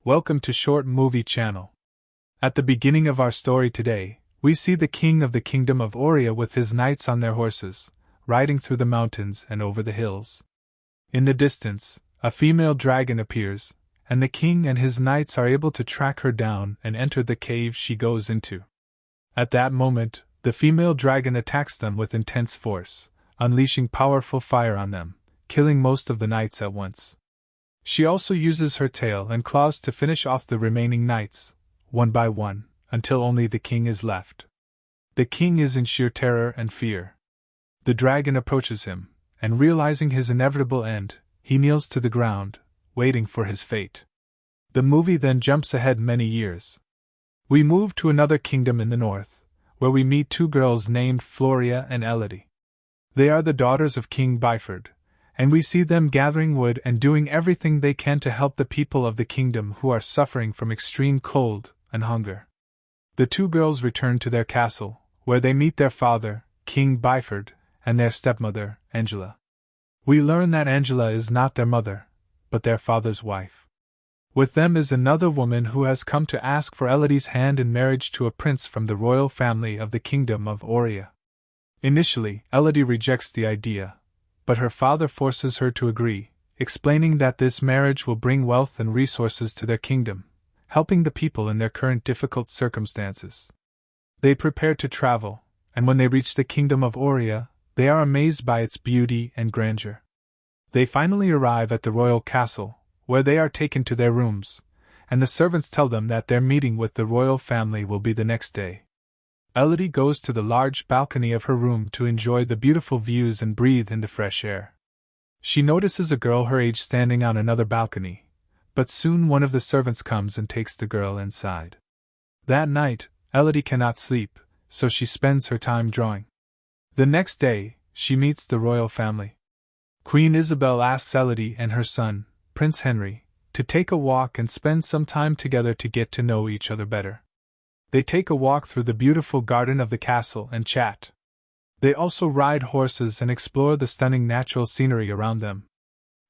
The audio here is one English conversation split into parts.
Welcome to Short Movie Channel. At the beginning of our story today, we see the king of the kingdom of Auria with his knights on their horses, riding through the mountains and over the hills. In the distance, a female dragon appears, and the king and his knights are able to track her down and enter the cave she goes into. At that moment, the female dragon attacks them with intense force, unleashing powerful fire on them, killing most of the knights at once. She also uses her tail and claws to finish off the remaining knights, one by one, until only the king is left. The king is in sheer terror and fear. The dragon approaches him, and realizing his inevitable end, he kneels to the ground, waiting for his fate. The movie then jumps ahead many years. We move to another kingdom in the north, where we meet two girls named Floria and Elody. They are the daughters of King Byford, and we see them gathering wood and doing everything they can to help the people of the kingdom who are suffering from extreme cold and hunger. The two girls return to their castle, where they meet their father, King Byford, and their stepmother, Angela. We learn that Angela is not their mother, but their father's wife. With them is another woman who has come to ask for Elodie's hand in marriage to a prince from the royal family of the kingdom of Auria. Initially, Elodie rejects the idea, but her father forces her to agree, explaining that this marriage will bring wealth and resources to their kingdom, helping the people in their current difficult circumstances. They prepare to travel, and when they reach the kingdom of Auria, they are amazed by its beauty and grandeur. They finally arrive at the royal castle, where they are taken to their rooms, and the servants tell them that their meeting with the royal family will be the next day. Elodie goes to the large balcony of her room to enjoy the beautiful views and breathe in the fresh air. She notices a girl her age standing on another balcony, but soon one of the servants comes and takes the girl inside. That night, Elodie cannot sleep, so she spends her time drawing. The next day, she meets the royal family. Queen Isabel asks Elodie and her son, Prince Henry, to take a walk and spend some time together to get to know each other better. They take a walk through the beautiful garden of the castle and chat. They also ride horses and explore the stunning natural scenery around them.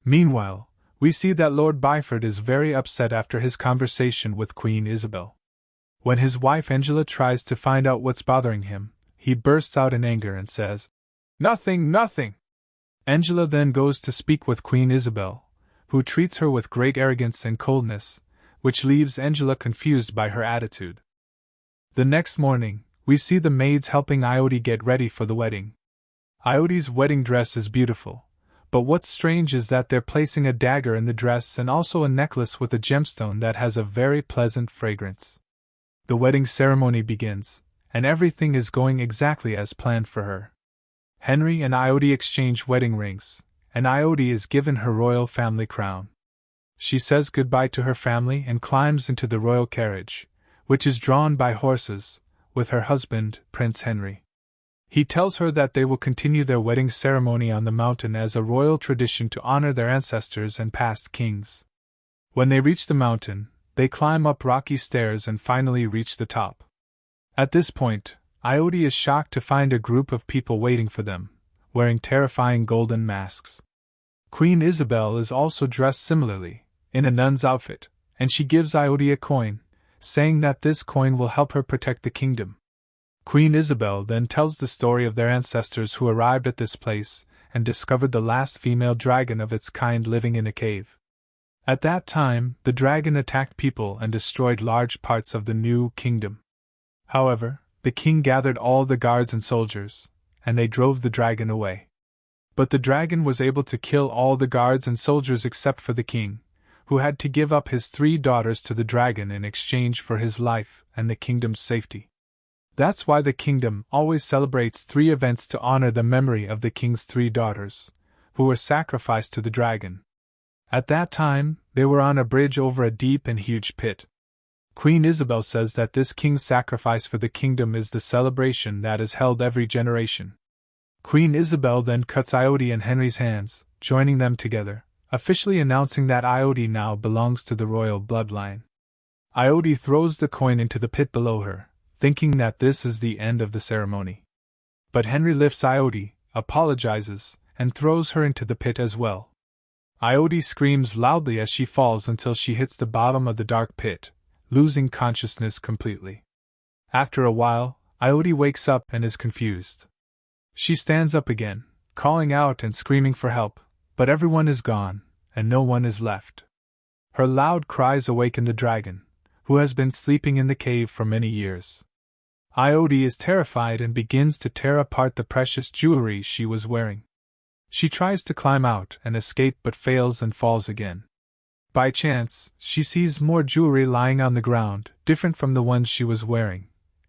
Meanwhile, we see that Lord Byford is very upset after his conversation with Queen Isabel. When his wife Angela tries to find out what's bothering him, he bursts out in anger and says, "Nothing, nothing!" Angela then goes to speak with Queen Isabel, who treats her with great arrogance and coldness, which leaves Angela confused by her attitude. The next morning, we see the maids helping Elody get ready for the wedding. Elodie's wedding dress is beautiful, but what's strange is that they're placing a dagger in the dress and also a necklace with a gemstone that has a very pleasant fragrance. The wedding ceremony begins, and everything is going exactly as planned for her. Henry and Elody exchange wedding rings, and Elody is given her royal family crown. She says goodbye to her family and climbs into the royal carriage, which is drawn by horses, with her husband, Prince Henry. He tells her that they will continue their wedding ceremony on the mountain as a royal tradition to honor their ancestors and past kings. When they reach the mountain, they climb up rocky stairs and finally reach the top. At this point, Elody is shocked to find a group of people waiting for them, wearing terrifying golden masks. Queen Isabel is also dressed similarly, in a nun's outfit, and she gives Elody a coin, saying that this coin will help her protect the kingdom. Queen Isabel then tells the story of their ancestors who arrived at this place and discovered the last female dragon of its kind living in a cave. At that time, the dragon attacked people and destroyed large parts of the new kingdom. However, the king gathered all the guards and soldiers, and they drove the dragon away. But the dragon was able to kill all the guards and soldiers except for the king, who had to give up his 3 daughters to the dragon in exchange for his life and the kingdom's safety. That's why the kingdom always celebrates 3 events to honor the memory of the king's 3 daughters, who were sacrificed to the dragon. At that time, they were on a bridge over a deep and huge pit. Queen Isabel says that this king's sacrifice for the kingdom is the celebration that is held every generation. Queen Isabel then cuts Elody and Henry's hands, joining them together, officially announcing that Elody now belongs to the royal bloodline. Elody throws the coin into the pit below her, thinking that this is the end of the ceremony. But Henry lifts Elody, apologizes, and throws her into the pit as well. Elodie screams loudly as she falls until she hits the bottom of the dark pit, losing consciousness completely. After a while, Elodie wakes up and is confused. She stands up again, calling out and screaming for help, but everyone is gone, and no one is left. Her loud cries awaken the dragon, who has been sleeping in the cave for many years. Elodie is terrified and begins to tear apart the precious jewelry she was wearing. She tries to climb out and escape but fails and falls again. By chance, she sees more jewelry lying on the ground, different from the ones she was wearing,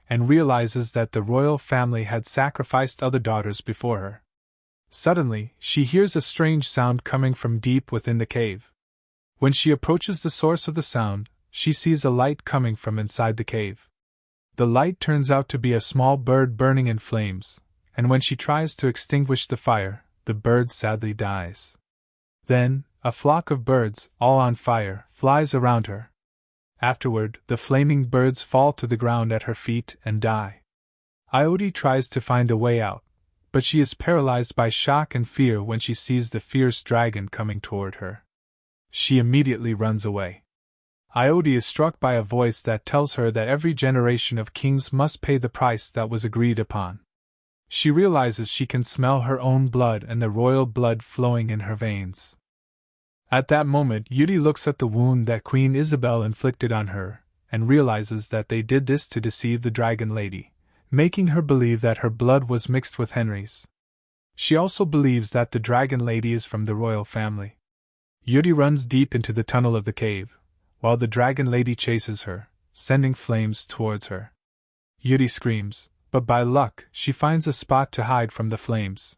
and realizes that the royal family had sacrificed other daughters before her. Suddenly, she hears a strange sound coming from deep within the cave. When she approaches the source of the sound, she sees a light coming from inside the cave. The light turns out to be a small bird burning in flames, and when she tries to extinguish the fire, the bird sadly dies. Then, a flock of birds, all on fire, flies around her. Afterward, the flaming birds fall to the ground at her feet and die. Elodie tries to find a way out, but she is paralyzed by shock and fear when she sees the fierce dragon coming toward her. She immediately runs away. Elodie is struck by a voice that tells her that every generation of kings must pay the price that was agreed upon. She realizes she can smell her own blood and the royal blood flowing in her veins. At that moment, Elodie looks at the wound that Queen Isabel inflicted on her, and realizes that they did this to deceive the dragon lady, making her believe that her blood was mixed with Henry's. She also believes that the dragon lady is from the royal family. Elodie runs deep into the tunnel of the cave, while the dragon lady chases her, sending flames towards her. Elodie screams, but by luck, she finds a spot to hide from the flames.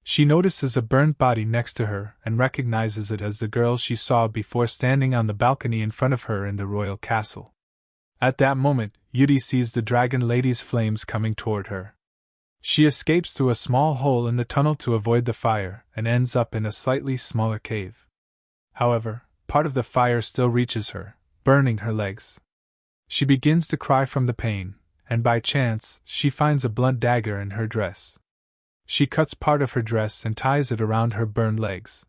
She notices a burnt body next to her and recognizes it as the girl she saw before standing on the balcony in front of her in the royal castle. At that moment, Elodie sees the dragon lady's flames coming toward her. She escapes through a small hole in the tunnel to avoid the fire and ends up in a slightly smaller cave. However, part of the fire still reaches her, burning her legs. She begins to cry from the pain, and by chance, she finds a blunt dagger in her dress. She cuts part of her dress and ties it around her burned legs.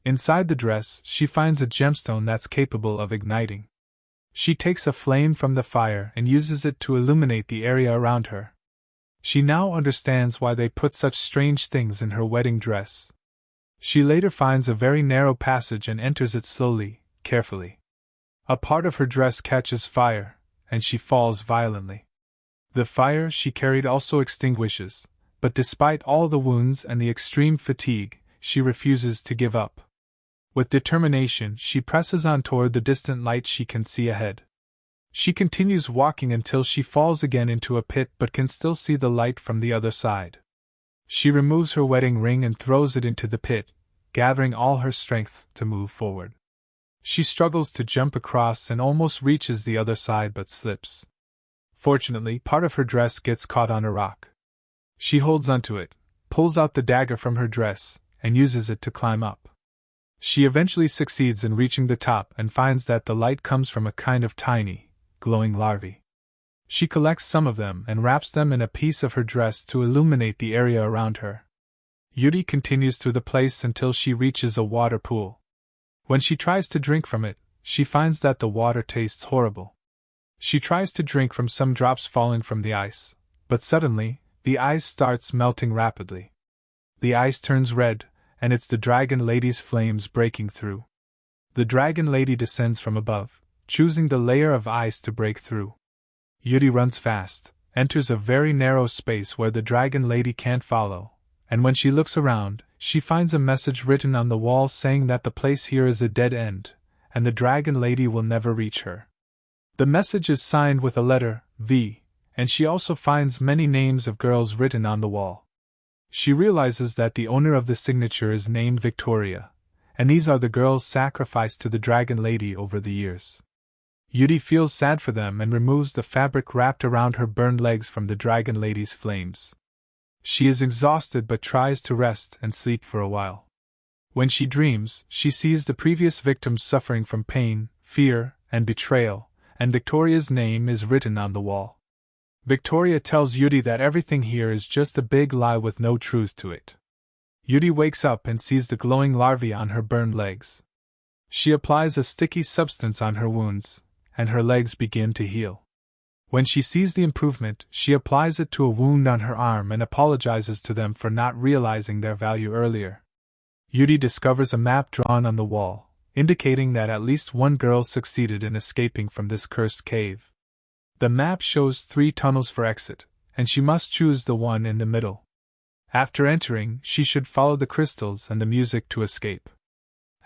Inside the dress, she finds a gemstone that's capable of igniting. She takes a flame from the fire and uses it to illuminate the area around her. She now understands why they put such strange things in her wedding dress. She later finds a very narrow passage and enters it slowly, carefully. A part of her dress catches fire, and she falls violently. The fire she carried also extinguishes, but despite all the wounds and the extreme fatigue, she refuses to give up. With determination, she presses on toward the distant light she can see ahead. She continues walking until she falls again into a pit but can still see the light from the other side. She removes her wedding ring and throws it into the pit, gathering all her strength to move forward. She struggles to jump across and almost reaches the other side but slips. Fortunately, part of her dress gets caught on a rock. She holds onto it, pulls out the dagger from her dress, and uses it to climb up. She eventually succeeds in reaching the top and finds that the light comes from a kind of tiny, glowing larvae. She collects some of them and wraps them in a piece of her dress to illuminate the area around her. Elodie continues through the place until she reaches a water pool. When she tries to drink from it, she finds that the water tastes horrible. She tries to drink from some drops falling from the ice, but suddenly, the ice starts melting rapidly. The ice turns red, and it's the dragon lady's flames breaking through. The dragon lady descends from above, choosing the layer of ice to break through. Elodie runs fast, enters a very narrow space where the dragon lady can't follow, and when she looks around, she finds a message written on the wall saying that the place here is a dead end, and the dragon lady will never reach her. The message is signed with a letter, V, and she also finds many names of girls written on the wall. She realizes that the owner of the signature is named Victoria, and these are the girls sacrificed to the dragon lady over the years. Elodie feels sad for them and removes the fabric wrapped around her burned legs from the dragon lady's flames. She is exhausted but tries to rest and sleep for a while. When she dreams, she sees the previous victims suffering from pain, fear, and betrayal, and Victoria's name is written on the wall. Victoria tells Elodie that everything here is just a big lie with no truth to it. Elodie wakes up and sees the glowing larvae on her burned legs. She applies a sticky substance on her wounds, and her legs begin to heal. When she sees the improvement, she applies it to a wound on her arm and apologizes to them for not realizing their value earlier. Elodie discovers a map drawn on the wall, indicating that at least one girl succeeded in escaping from this cursed cave. The map shows 3 tunnels for exit, and she must choose the one in the middle. After entering, she should follow the crystals and the music to escape.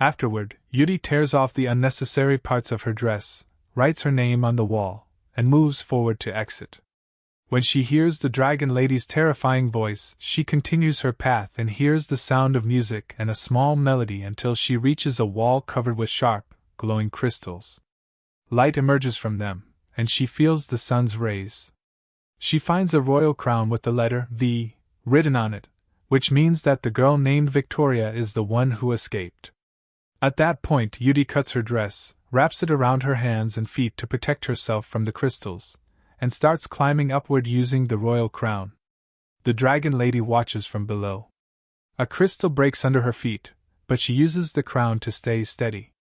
Afterward, Elodie tears off the unnecessary parts of her dress, writes her name on the wall, and moves forward to exit. When she hears the dragon lady's terrifying voice, she continues her path and hears the sound of music and a small melody until she reaches a wall covered with sharp, glowing crystals. Light emerges from them, and she feels the sun's rays. She finds a royal crown with the letter V written on it, which means that the girl named Victoria is the one who escaped. At that point, Elodie cuts her dress, wraps it around her hands and feet to protect herself from the crystals, and starts climbing upward using the royal crown. The dragon lady watches from below. A crystal breaks under her feet, but she uses the crown to stay steady.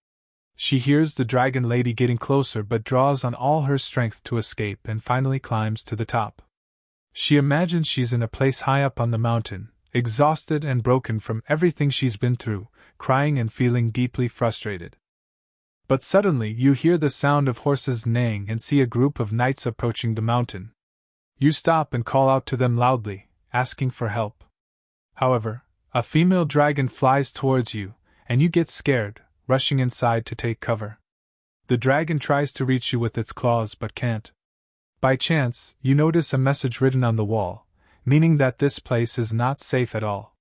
She hears the dragon lady getting closer but draws on all her strength to escape and finally climbs to the top. She imagines she's in a place high up on the mountain, exhausted and broken from everything she's been through, crying and feeling deeply frustrated. But suddenly you hear the sound of horses neighing and see a group of knights approaching the mountain. You stop and call out to them loudly, asking for help. However, a female dragon flies towards you, and you get scared, rushing inside to take cover. The dragon tries to reach you with its claws but can't. By chance, you notice a message written on the wall, meaning that this place is not safe at all.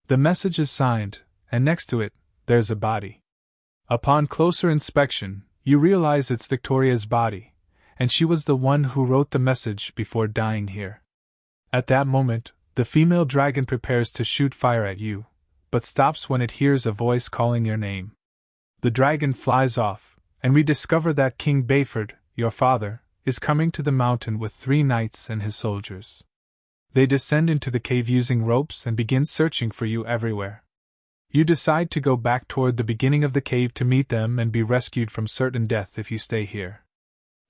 The message is signed, and next to it, there's a body. Upon closer inspection, you realize it's Victoria's body, and she was the one who wrote the message before dying here. At that moment, the female dragon prepares to shoot fire at you, but stops when it hears a voice calling your name. The dragon flies off, and we discover that King Bayford, your father, is coming to the mountain with 3 knights and his soldiers. They descend into the cave using ropes and begin searching for you everywhere. You decide to go back toward the beginning of the cave to meet them and be rescued from certain death if you stay here.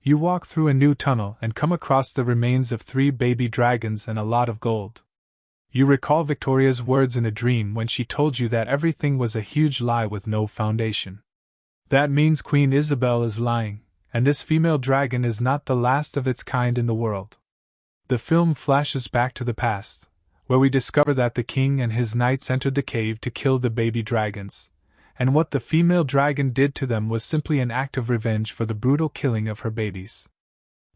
You walk through a new tunnel and come across the remains of 3 baby dragons and a lot of gold. You recall Victoria's words in a dream when she told you that everything was a huge lie with no foundation. That means Queen Isabel is lying, and this female dragon is not the last of its kind in the world. The film flashes back to the past, where we discover that the king and his knights entered the cave to kill the baby dragons, and what the female dragon did to them was simply an act of revenge for the brutal killing of her babies.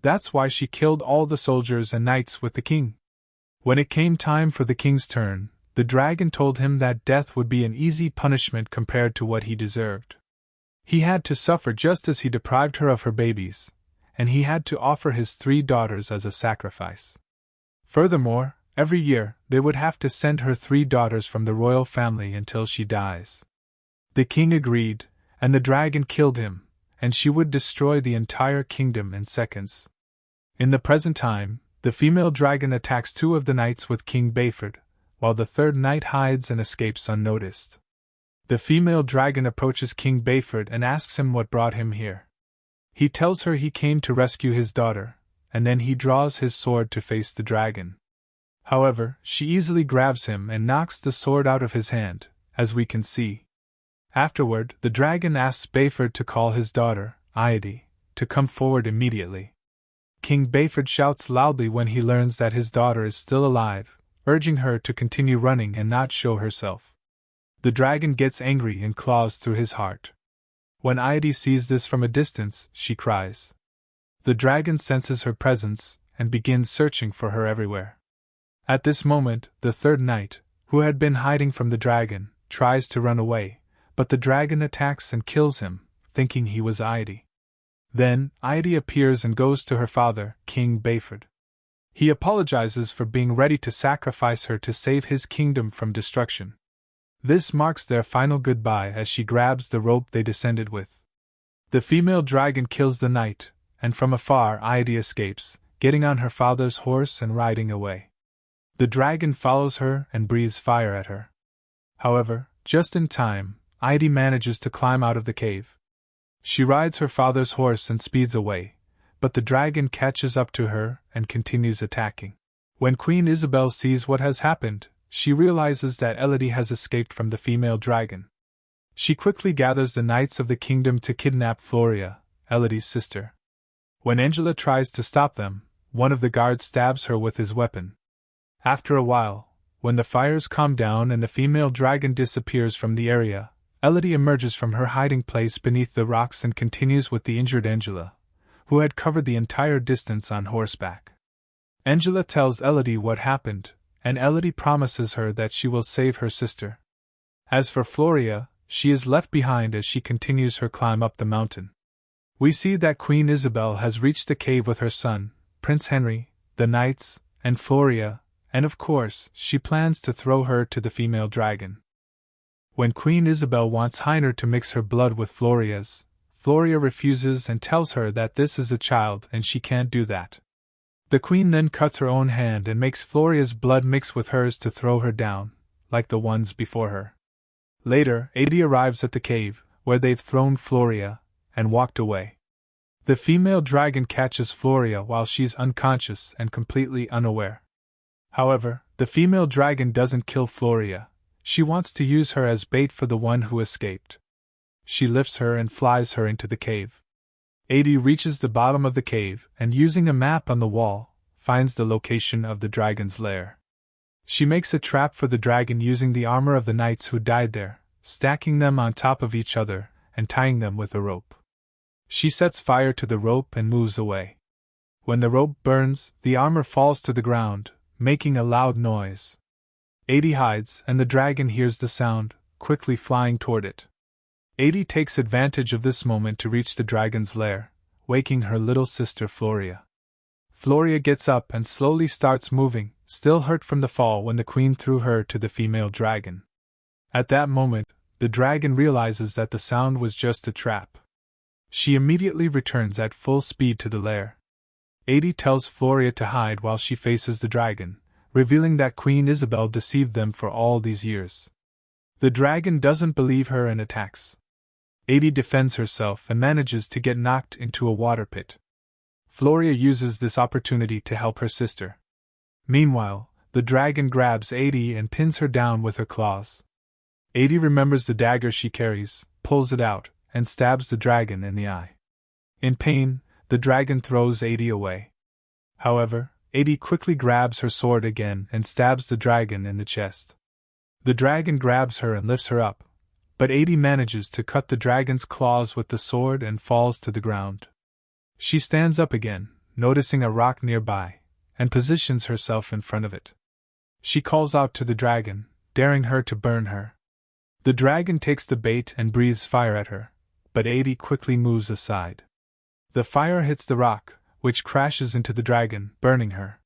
That's why she killed all the soldiers and knights with the king. When it came time for the king's turn, the dragon told him that death would be an easy punishment compared to what he deserved. He had to suffer just as he deprived her of her babies, and he had to offer his 3 daughters as a sacrifice. Furthermore, every year, they would have to send her 3 daughters from the royal family until she dies. The king agreed, and the dragon killed him, and she would destroy the entire kingdom in seconds. In the present time, the female dragon attacks 2 of the knights with King Bayford, while the 3rd knight hides and escapes unnoticed. The female dragon approaches King Bayford and asks him what brought him here. He tells her he came to rescue his daughter, and then he draws his sword to face the dragon. However, she easily grabs him and knocks the sword out of his hand, as we can see. Afterward, the dragon asks Bayford to call his daughter, Elody, to come forward immediately. King Bayford shouts loudly when he learns that his daughter is still alive, urging her to continue running and not show herself. The dragon gets angry and claws through his heart. When Elody sees this from a distance, she cries. The dragon senses her presence and begins searching for her everywhere. At this moment, the 3rd knight, who had been hiding from the dragon, tries to run away, but the dragon attacks and kills him, thinking he was Elody. Then, Elody appears and goes to her father, King Bayford. He apologizes for being ready to sacrifice her to save his kingdom from destruction. This marks their final goodbye as she grabs the rope they descended with. The female dragon kills the knight, and from afar Elody escapes, getting on her father's horse and riding away. The dragon follows her and breathes fire at her. However, just in time, Elody manages to climb out of the cave. She rides her father's horse and speeds away, but the dragon catches up to her and continues attacking. When Queen Isabel sees what has happened, she realizes that Elody has escaped from the female dragon. She quickly gathers the knights of the kingdom to kidnap Floria, Elody's sister. When Angela tries to stop them, one of the guards stabs her with his weapon. After a while, when the fires calm down and the female dragon disappears from the area, Elody emerges from her hiding place beneath the rocks and continues with the injured Angela, who had covered the entire distance on horseback. Angela tells Elody what happened, and Elody promises her that she will save her sister. As for Floria, she is left behind as she continues her climb up the mountain. We see that Queen Isabel has reached the cave with her son, Prince Henry, the knights, and Floria, and of course, she plans to throw her to the female dragon. When Queen Isabel wants Heiner to mix her blood with Floria's, Floria refuses and tells her that this is a child and she can't do that. The queen then cuts her own hand and makes Floria's blood mix with hers to throw her down, like the ones before her. Later, Elody arrives at the cave, where they've thrown Floria, and walked away. The female dragon catches Floria while she's unconscious and completely unaware. However, the female dragon doesn't kill Floria. She wants to use her as bait for the one who escaped. She lifts her and flies her into the cave. Elody reaches the bottom of the cave and, using a map on the wall, finds the location of the dragon's lair. She makes a trap for the dragon using the armor of the knights who died there, stacking them on top of each other and tying them with a rope. She sets fire to the rope and moves away. When the rope burns, the armor falls to the ground, making a loud noise. Elody hides, and the dragon hears the sound, quickly flying toward it. Elody takes advantage of this moment to reach the dragon's lair, waking her little sister Floria. Floria gets up and slowly starts moving, still hurt from the fall when the queen threw her to the female dragon. At that moment, the dragon realizes that the sound was just a trap. She immediately returns at full speed to the lair. Elody tells Floria to hide while she faces the dragon, revealing that Queen Isabel deceived them for all these years. The dragon doesn't believe her and attacks. Elody defends herself and manages to get knocked into a water pit. Floria uses this opportunity to help her sister. Meanwhile, the dragon grabs Elody and pins her down with her claws. Elody remembers the dagger she carries, pulls it out, and stabs the dragon in the eye. In pain, the dragon throws Elody away. However, Elody quickly grabs her sword again and stabs the dragon in the chest. The dragon grabs her and lifts her up, but Elody manages to cut the dragon's claws with the sword and falls to the ground. She stands up again, noticing a rock nearby, and positions herself in front of it. She calls out to the dragon, daring her to burn her. The dragon takes the bait and breathes fire at her, but Elody quickly moves aside. The fire hits the rock, which crashes into the dragon, burning her.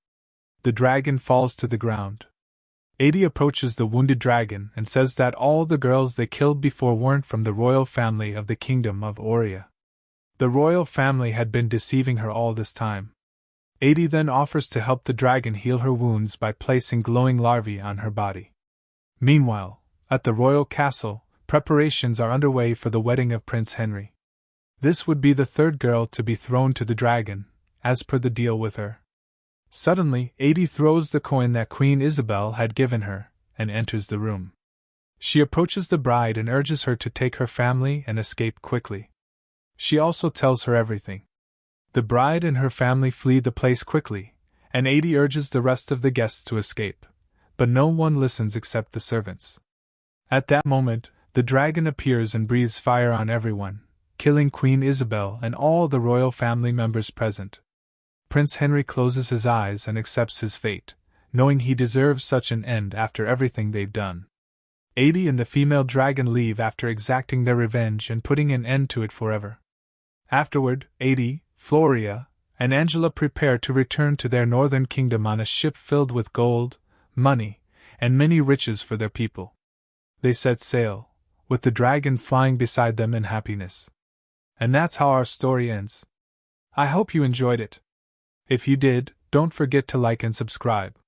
The dragon falls to the ground. Elody approaches the wounded dragon and says that all the girls they killed before weren't from the royal family of the kingdom of Oria. The royal family had been deceiving her all this time. Elody then offers to help the dragon heal her wounds by placing glowing larvae on her body. Meanwhile, at the royal castle, preparations are underway for the wedding of Prince Henry. This would be the third girl to be thrown to the dragon, as per the deal with her. Suddenly, Elody throws the coin that Queen Isabel had given her, and enters the room. She approaches the bride and urges her to take her family and escape quickly. She also tells her everything. The bride and her family flee the place quickly, and Elody urges the rest of the guests to escape, but no one listens except the servants. At that moment, the dragon appears and breathes fire on everyone, killing Queen Isabel and all the royal family members present. Prince Henry closes his eyes and accepts his fate, knowing he deserves such an end after everything they've done. Elody and the female dragon leave after exacting their revenge and putting an end to it forever. Afterward, Elody, Floria, and Angela prepare to return to their northern kingdom on a ship filled with gold, money, and many riches for their people. They set sail, with the dragon flying beside them in happiness. And that's how our story ends. I hope you enjoyed it. If you did, don't forget to like and subscribe.